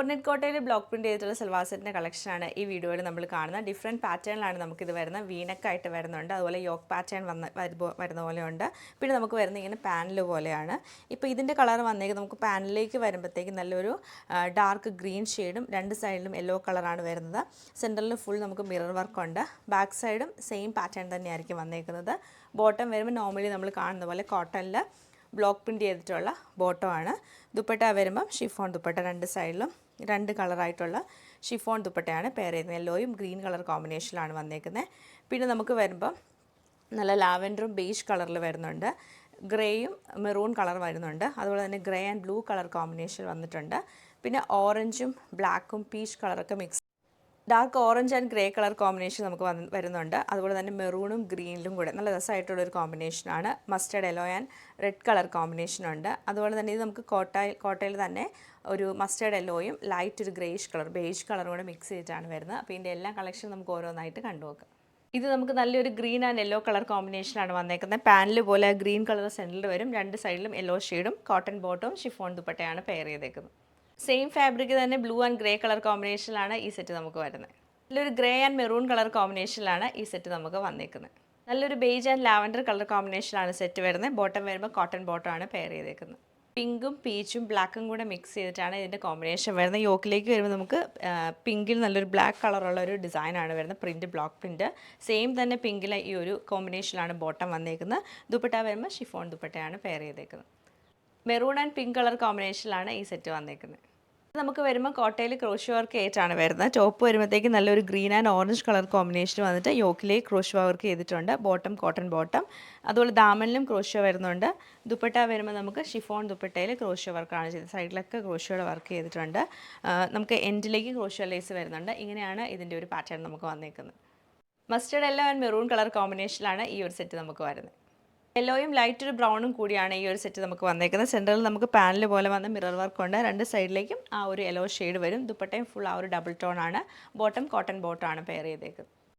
Super net കോട്ടയിൽ block print ചെയ്തിട്ടുള്ള സൽവാർ സെറ്റിൻ്റെ കളക്ഷനാണ് ഈ വീഡിയോയിൽ നമ്മൾ കാണുന്നത്. ഡിഫറെൻറ്റ് പാറ്റേണിലാണ് നമുക്കിത് വരുന്നത്. വീനക്കായിട്ട് വരുന്നുണ്ട്, അതുപോലെ യോക്ക് പാറ്റേൺ വരുന്ന പോലെയുണ്ട്. പിന്നെ നമുക്ക് വരുന്ന ഇങ്ങനെ പാനൽ പോലെയാണ്. ഇപ്പോൾ ഇതിൻ്റെ കളർ വന്നേക്ക് നമുക്ക് പാനലിലേക്ക് വരുമ്പോഴത്തേക്ക് നല്ലൊരു ഡാർക്ക് ഗ്രീൻ ഷെയ്ഡും രണ്ട് സൈഡിലും യെല്ലോ കളറാണ് വരുന്നത്. സെൻറ്ററിൽ ഫുൾ നമുക്ക് മിറർ വർക്കുണ്ട്. ബാക്ക് സൈഡും സെയിം പാറ്റേൺ തന്നെയായിരിക്കും വന്നേക്കുന്നത്. ബോട്ടം വരുമ്പോൾ നോർമലി നമ്മൾ കാണുന്ന പോലെ കോട്ടണിൽ ബ്ലോക്ക് പ്രിൻറ്റ് ചെയ്തിട്ടുള്ള ബോട്ടമാണ്. ദുപ്പട്ട വരുമ്പം ഷിഫോൺ ദുപ്പട്ട, രണ്ട് സൈഡിലും രണ്ട് കളറായിട്ടുള്ള ഷിഫോൺ ദുപ്പട്ടയാണ് പെയർ ചെയ്യുന്നത്. യെല്ലോയും ഗ്രീൻ കളർ കോമ്പിനേഷനിലാണ് വന്നേക്കുന്നത്. പിന്നെ നമുക്ക് വരുമ്പം നല്ല ലാവൻഡറും ബേജ് കളറിൽ വരുന്നുണ്ട്, ഗ്രേയും മെറൂൺ കളർ വരുന്നുണ്ട്, അതുപോലെ തന്നെ grey and blue colour combination വന്നിട്ടുണ്ട്. പിന്നെ ഓറഞ്ചും ബ്ലാക്കും പീച്ച് കളറൊക്കെ mix, dark orange and grey colour combination നമുക്ക് വരുന്നുണ്ട്. അതുപോലെ തന്നെ മെറൂണും ഗ്രീനിലും കൂടെ നല്ല രസമായിട്ടുള്ളൊരു കോമ്പിനേഷനാണ്. Mustard yellow and red colour കോമ്പിനേഷനുണ്ട്. അതുപോലെ തന്നെ ഇത് നമുക്ക് കോട്ടയിൽ തന്നെ ഒരു മസ്റ്റേർഡ് യെല്ലോയും ലൈറ്റ് ഒരു ഗ്രേഷ് കളർ ബേജ് കളറും കൂടെ മിക്സ് ചെയ്തിട്ടാണ് വരുന്നത്. അപ്പോൾ ഇതിൻ്റെ എല്ലാ കളക്ഷൻ നമുക്ക് ഓരോന്നായിട്ട് കണ്ടുനോക്കാം. ഇത് നമുക്ക് നല്ലൊരു ഗ്രീൻ ആൻഡ് യെല്ലോ കളർ കോമ്പിനേഷനാണ് വന്നേക്കുന്നത്. പാനൽ പോലെ ഗ്രീൻ കളർ സെൻറ്ററിൽ വരും, രണ്ട് സൈഡിലും യെല്ലോ ഷെയ്ഡും കോട്ടൺ ബോട്ടവും ഷിഫോൺ ദുപ്പട്ടയാണ് പെയർ ചെയ്തേക്കുന്നത്. സെയിം ഫാബ്രിക് തന്നെ ബ്ലൂ ആൻഡ് ഗ്രേ കളർ കോമ്പിനേഷനിലാണ് ഈ സെറ്റ് നമുക്ക് വരുന്നത്. നല്ലൊരു ഗ്രേ ആൻഡ് മെറൂൺ കളർ കോമ്പിനേഷനിലാണ് ഈ സെറ്റ് നമുക്ക് വന്നേക്കുന്നത്. നല്ലൊരു ബേജ് ആൻഡ് ലാവൻഡർ കളർ കോമ്പിനേഷനിലാണ് സെറ്റ് വരുന്നത്. ബോട്ടം വരുമ്പോൾ കോട്ടൺ ബോട്ടമാണ് പെയർ ചെയ്തേക്കുന്നത്. പിങ്കും പീച്ചും ബ്ലാക്കും കൂടെ മിക്സ് ചെയ്തിട്ടാണ് ഇതിൻ്റെ കോമ്പിനേഷൻ വരുന്നത്. യോക്കിലേക്ക് വരുമ്പോൾ നമുക്ക് പിങ്കിൽ നല്ലൊരു ബ്ലാക്ക് കളറുള്ള ഒരു ഡിസൈനാണ് വരുന്നത്, പ്രിൻറ്റ് ബ്ലോക്ക് പ്രിൻറ്റ്. സെയിം തന്നെ പിങ്കിലെ ഈ ഒരു കോമ്പിനേഷനിലാണ് ബോട്ടം വന്നേക്കുന്നത്. ദുപ്പട്ട വരുമ്പോൾ ഷിഫോൺ ദുപ്പട്ടയാണ് പെയർ ചെയ്തേക്കുന്നത്. മെറൂൺ ആൻഡ് പിങ്ക് കളർ കോമ്പിനേഷനിലാണ് ഈ സെറ്റ് വന്നേക്കുന്നത്. നമുക്ക് വരുമ്പോൾ കോട്ടയിൽ ക്രോഷ്യോ വർക്ക് ആയിട്ടാണ് വരുന്നത്. ടോപ്പ് വരുമ്പോഴത്തേക്ക് നല്ലൊരു green and orange colour combination വന്നിട്ട് യോക്കിലേക്ക് ക്രോഷ്യോ വർക്ക് ചെയ്തിട്ടുണ്ട്. ബോട്ടം കോട്ടൺ ബോട്ടം, അതുപോലെ ദാമനിലും ക്രോഷ്യോ വരുന്നുണ്ട്. ദുപ്പട്ട വരുമ്പോൾ നമുക്ക് ഷിഫോൺ ദുപ്പട്ടയിൽ ക്രോഷ്യോ വർക്കാണ് ചെയ്തത്. സൈഡിലൊക്കെ ക്രോഷ്യോയുടെ വർക്ക് ചെയ്തിട്ടുണ്ട്. നമുക്ക് എൻഡിലേക്ക് ക്രോഷ്യോ ലേസ് വരുന്നുണ്ട്. ഇങ്ങനെയാണ് ഇതിൻ്റെ ഒരു പാറ്റേൺ നമുക്ക് വന്നേക്കുന്നത്. Mustard yellow and maroon colour കോമ്പിനേഷനിലാണ് ഈ ഒരു സെറ്റ് നമുക്ക് വരുന്നത്. യെല്ലോയും ലൈറ്റ് ഒരു ബ്രൗണും കൂടിയാണ് ഈ ഒരു സെറ്റ് നമുക്ക് വന്നേക്കുന്നത്. സെൻറ്ററിൽ നമുക്ക് പാനൽ പോലെ വന്ന മിറർ വർക്ക് ഉണ്ട്, രണ്ട് സൈഡിലേക്കും ആ ഒരു യെല്ലോ ഷെയ്ഡ് വരും. ദുപ്പട്ടയും ഫുൾ ആ ഒരു ഡബിൾ ടോൺ ആണ്. ബോട്ടം കോട്ടൺ ബോട്ടമാണ് പെയർ ചെയ്തേക്കുന്നത്.